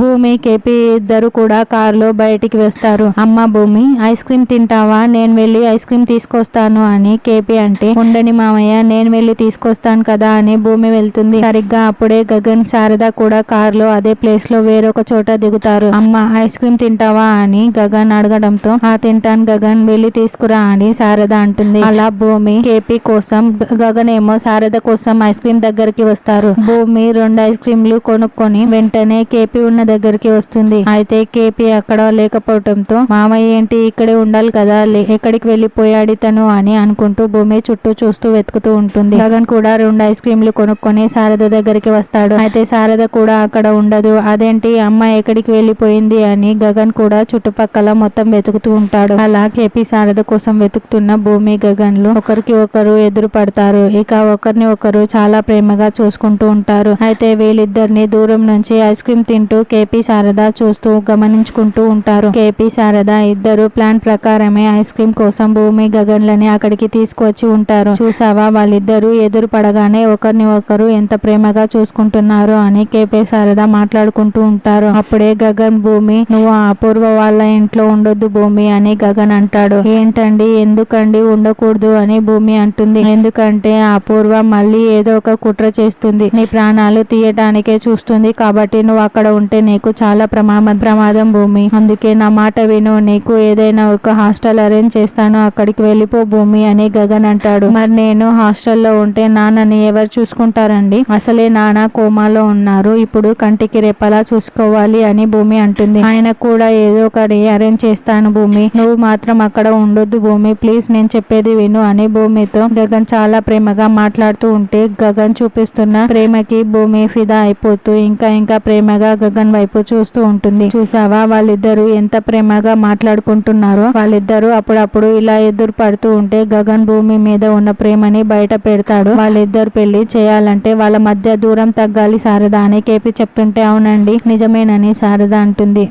భూమి కేపీ ఇద్దరు కూడా కారులో బయటికి వస్తారు. అమ్మ భూమి, ఐస్ క్రీమ్ తింటావా? నేను వెళ్ళి ఐస్ క్రీమ్ తీసుకొస్తాను అని కేపీ అంటే, ఉండని మామయ్య, నేను వెళ్ళి తీసుకొస్తాను కదా అని భూమి వెళ్తుంది. సరిగ్గా అప్పుడే గగన్, శారద కూడా కారులో అదే ప్లేస్ లో వేరొక చోట దిగుతారు. అమ్మ, ఐస్ క్రీమ్ తింటావా అని గగన్ అడగడంతో, తింటాను గగన్, వెళ్ళి తీసుకురా అని శారద అంటుంది. అలా భూమి కేపీ కోసం, గగన్ ఏమో శారద కోసం ఐస్ క్రీమ్ దగ్గరికి వస్తారు. భూమి 2 ఐస్ క్రీమ్లు కొనుక్కొని వెంటనే కేపీ ఉన్న దగ్గరికి వస్తుంది. అయితే కేపీ అక్కడ లేకపోవడంతో, మామయ్య ఏంటి ఇక్కడే ఉండాలి కదా, ఎక్కడికి వెళ్ళిపోయాడు ఇతను అని అనుకుంటూ భూమి చుట్టూ చూస్తూ వెతుకుతూ ఉంటుంది. గగన్ కూడా 2 ఐస్ క్రీమ్లు కొనుక్కొని శారద దగ్గరికి వస్తాడు. అయితే శారద కూడా అక్కడ ఉండదు. అదేంటి అమ్మ ఎక్కడికి వెళ్ళిపోయింది అని గగన్ కూడా చుట్టుపక్కల మొత్తం వెతుకుతూ ఉంటాడు. అలా కేపీ శారద కోసం వెతుకుతున్న భూమి, గగన్లు ఒకరికి ఒకరు ఎదురు పడతారు. ఇక ఒకరిని ఒకరు చాలా ప్రేమగా చూసుకుంటూ ఉంటారు. అయితే వీళ్ళిద్దరిని దూరం నుంచి ఐస్ క్రీమ్ తింటూ కేపీ శారద చూస్తూ గమనించుకుంటూ ఉంటారు. కేపీ శారద ఇద్దరు ప్లాన్ ప్రకారమే ఐస్ క్రీమ్ కోసం భూమి, గగన్లని అక్కడికి తీసుకువచ్చి ఉంటారు. చూసావా, వాళ్ళిద్దరూ ఎదురు పడగానే ఒకరిని ఒకరు ఎంత ప్రేమగా చూసుకుంటున్నారో అని కేపీ శారద మాట్లాడుకుంటూ ఉంటారు. అప్పుడే గగన్, భూమి, నువ్వు అపూర్వ వాళ్ళ ఇంట్లో ఉండొద్దు భూమి అని గగన్ అంటాడు. ఏంటండి, ఎందుకండి ఉండకూడదు అని భూమి అంటుంది. ఎందుకంటే అపూర్వ మళ్ళీ ఏదో ఒక కుట్ర చేస్తుంది, నీ ప్రాణాలు తీయటానికే చూస్తుంది, కాబట్టి నువ్వు అక్కడ ఉంటే నీకు చాలా ప్రమాదం భూమి. అందుకే నా మాట విను, నీకు ఏదైనా ఒక హాస్టల్ అరేంజ్ చేస్తాను, అక్కడికి వెళ్ళిపో భూమి అని గగన్ అంటాడు. మరి నేను హాస్టల్లో ఉంటే నాన్నని ఎవరు చూసుకుంటారండి? అసలే నాన్న కోమాలో ఉన్నారు, ఇప్పుడు కంటికి రెప్పలా చూసుకోవాలి అని భూమి అంటుంది. ఆయన కూడా ఏదో ఒకటి అరేంజ్ చేస్తాను భూమి, నువ్వు మాత్రం అక్కడ ఉండొద్దు భూమి, ప్లీజ్ నేను చెప్పేది విను అని భూమితో గగన్ చాలా ప్రేమగా మాట్లాడుతూ ఉంటే, గగన్ చూపిస్తున్న ప్రేమకి భూమి ఫిదా అయిపోతూ ఇంకా ప్రేమగా గగన్ వైపు చూస్తూ ఉంటుంది. చూసావా, వాళ్ళిద్దరూ ఎంత ప్రేమగా మాట్లాడుకుంటున్నారో. వాళ్ళిద్దరూ అప్పుడప్పుడు ఇలా ఎదురు పడుతూ ఉంటే గగన్ భూమి మీద ఉన్న ప్రేమని బయట పెడతాడు. వాళ్ళిద్దరు పెళ్లి చేయాలంటే వాళ్ళ మధ్య దూరం తగ్గాలి శారద అని కేపీ చెప్తుంటే, అవునండి నిజమేనని శారద అంటుంది.